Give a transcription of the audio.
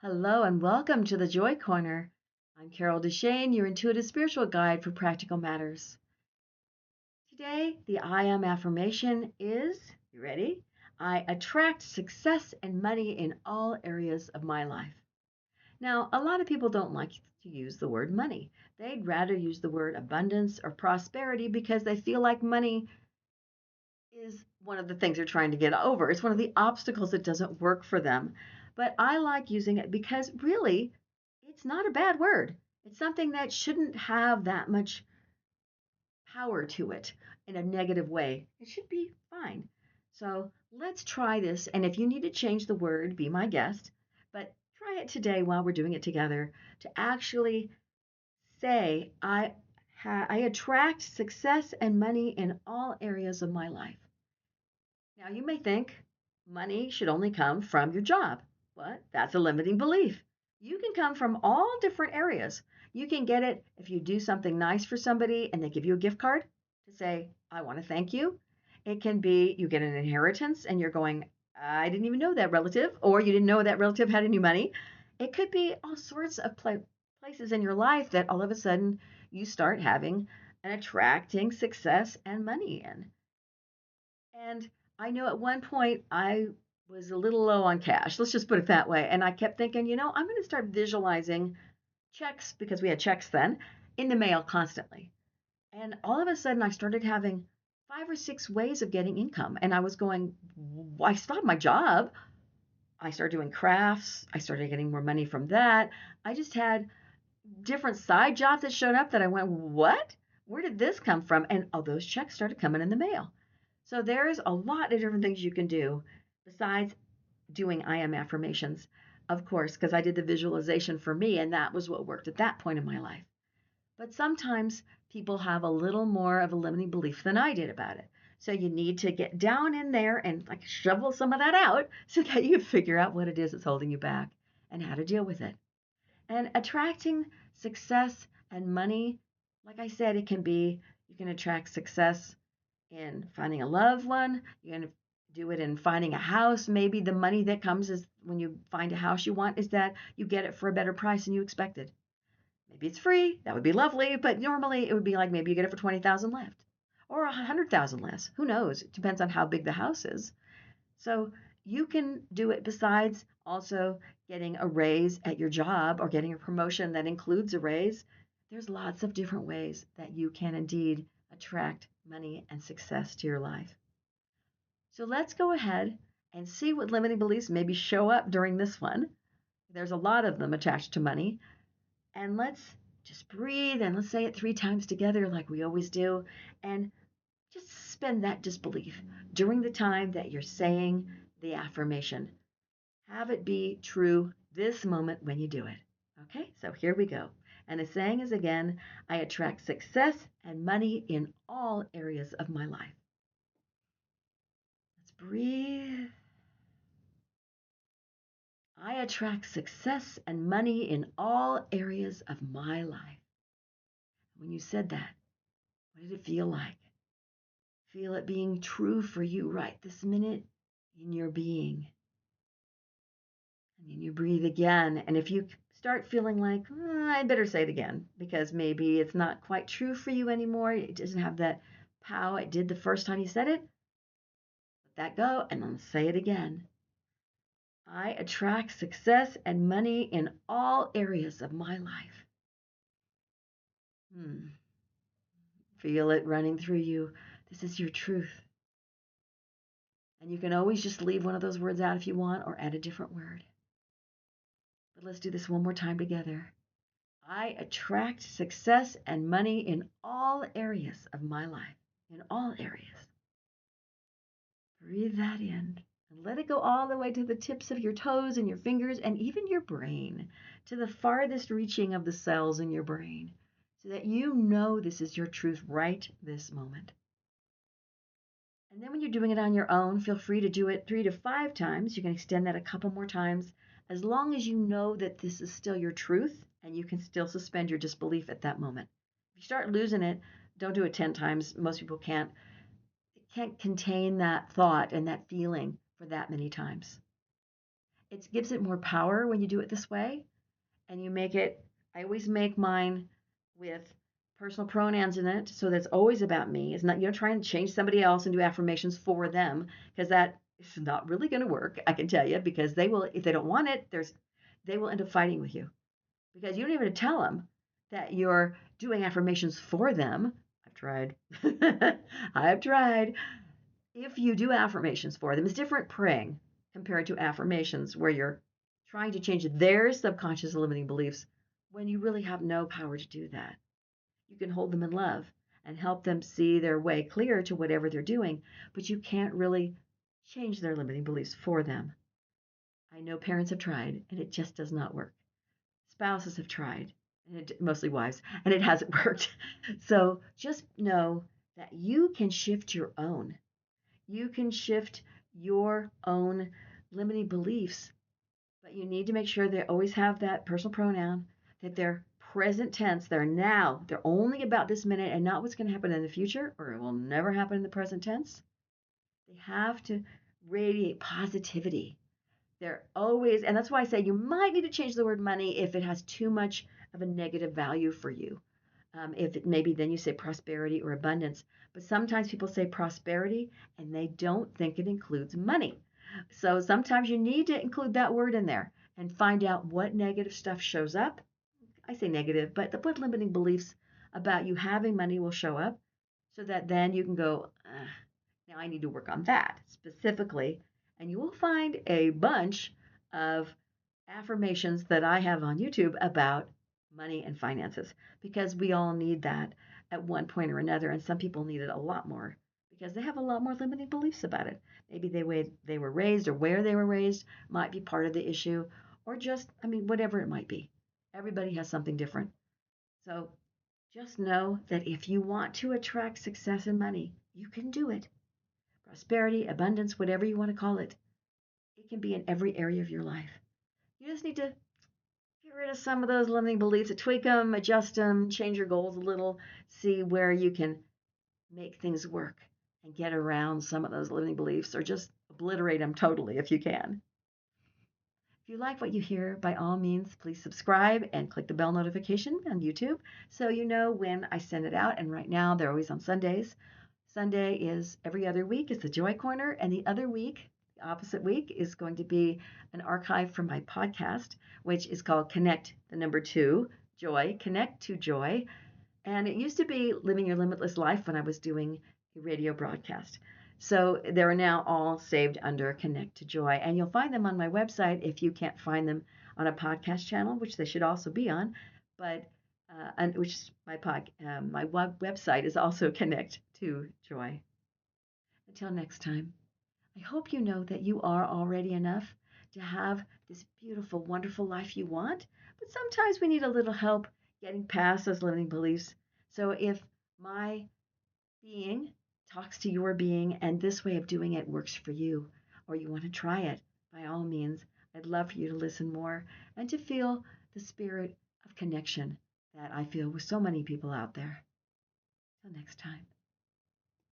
Hello and welcome to the Joy Corner. I'm Carol DeChaine, your intuitive spiritual guide for practical matters. Today, the I Am Affirmation is, you ready? I attract success and money in all areas of my life. Now, a lot of people don't like to use the word money. They'd rather use the word abundance or prosperity because they feel like money is one of the things they're trying to get over. It's one of the obstacles that doesn't work for them. But I like using it because really, it's not a bad word. It's something that shouldn't have that much power to it in a negative way. It should be fine. So let's try this. And if you need to change the word, be my guest. But try it today while we're doing it together to actually say, I attract success and money in all areas of my life. Now, you may think money should only come from your job. What? That's a limiting belief. You can come from all different areas. You can get it if you do something nice for somebody and they give you a gift card to say, I want to thank you. It can be you get an inheritance and you're going, I didn't even know that relative, or you didn't know that relative had any money. It could be all sorts of places in your life that all of a sudden you start having and attracting success and money in. And I know at one point I was a little low on cash. Let's just put it that way. And I kept thinking, I'm going to start visualizing checks because we had checks then in the mail constantly. And all of a sudden I started having 5 or 6 ways of getting income. And I was going, I stopped my job. I started doing crafts. I started getting more money from that. I just had different side jobs that showed up that I went, what? Where did this come from? And all those checks started coming in the mail. So there's a lot of different things you can do besides doing I am affirmations, of course, because I did the visualization for me and that was what worked at that point in my life. But sometimes people have a little more of a limiting belief than I did about it. So you need to get down in there and like shovel some of that out so that you figure out what it is that's holding you back and how to deal with it. And attracting success and money, like I said, it can be you can attract success in finding a loved one. You're going to do it in finding a house. Maybe the money that comes is when you find a house you want is that you get it for a better price than you expected. Maybe it's free. That would be lovely, but normally it would be like maybe you get it for 20,000 left or 100,000 less. Who knows? It depends on how big the house is. So you can do it besides also getting a raise at your job or getting a promotion that includes a raise. There's lots of different ways that you can indeed attract money and success to your life. So let's go ahead and see what limiting beliefs maybe show up during this one. There's a lot of them attached to money. And let's just breathe and let's say it 3 times together like we always do. And just suspend that disbelief during the time that you're saying the affirmation. Have it be true this moment when you do it. Okay, so here we go. And the saying is again, I attract success and money in all areas of my life. Let's breathe. I attract success and money in all areas of my life. When you said that, what did it feel like? Feel it being true for you right this minute in your being. And then you breathe again. And if you start feeling like, I better say it again, because maybe it's not quite true for you anymore, it doesn't have that power it did the first time you said it, let that go and then say it again. I attract success and money in all areas of my life. Feel it running through you. This is your truth. And you can always just leave one of those words out if you want or add a different word. But let's do this one more time together. I attract success and money in all areas of my life. In all areas. Breathe that in and let it go all the way to the tips of your toes and your fingers and even your brain, to the farthest reaching of the cells in your brain, so that you know this is your truth right this moment. And then when you're doing it on your own, feel free to do it 3 to 5 times. You can extend that a couple more times, as long as you know that this is still your truth and you can still suspend your disbelief at that moment. If you start losing it, don't do it 10 times. Most people can't. It can't contain that thought and that feeling for that many times. It gives it more power when you do it this way. And you make it, I always make mine with personal pronouns in it. So that's always about me. It's not, trying to change somebody else and do affirmations for them, because that is not really going to work. I can tell you, because they will, if they don't want it, they will end up fighting with you, because you don't even tell them that you're doing affirmations for them. I've tried. I've tried. If you do affirmations for them, it's different praying compared to affirmations where you're trying to change their subconscious limiting beliefs when you really have no power to do that. You can hold them in love and help them see their way clear to whatever they're doing, but you can't really change their limiting beliefs for them. I know parents have tried and it just does not work. Spouses have tried, and mostly wives, and it hasn't worked. So just know that you can shift your own. You can shift your own limiting beliefs, but you need to make sure they always have that personal pronoun, that they're present tense, they're now, they're only about this minute and not what's going to happen in the future, or it will never happen in the present tense. They have to radiate positivity. They're always, and that's why I say you might need to change the word money if it has too much of a negative value for you. If it, maybe then you say prosperity or abundance, but sometimes people say prosperity and they don't think it includes money. So sometimes you need to include that word in there and find out what negative stuff shows up. I say negative, but what limiting beliefs about you having money will show up, so that then you can go, now I need to work on that specifically. And you will find a bunch of affirmations that I have on YouTube about money and finances, because we all need that at one point or another. And some people need it a lot more because they have a lot more limiting beliefs about it. Maybe they were raised, or where they were raised might be part of the issue, or just, whatever it might be. Everybody has something different. So just know that if you want to attract success and money, you can do it. Prosperity, abundance, whatever you want to call it. It can be in every area of your life. You just need to get rid of some of those limiting beliefs, tweak them, adjust them, change your goals a little, see where you can make things work and get around some of those limiting beliefs, or just obliterate them totally if you can. If you like what you hear, by all means, please subscribe and click the bell notification on YouTube so you know when I send it out. And right now, they're always on Sundays. Sunday is every other week is the Joy Corner, and the other week, the opposite week, is going to be an archive from my podcast, which is called Connect, the number 2, Joy, Connect to Joy. And it used to be Living Your Limitless Life when I was doing a radio broadcast. So they're now all saved under Connect to Joy. And you'll find them on my website if you can't find them on a podcast channel, which they should also be on. But which my website is also Connect to Joy. Until next time, I hope you know that you are already enough to have this beautiful, wonderful life you want. But sometimes we need a little help getting past those limiting beliefs. So if my being talks to your being and this way of doing it works for you, or you want to try it, by all means, I'd love for you to listen more and to feel the spirit of connection that I feel with so many people out there. Till next time.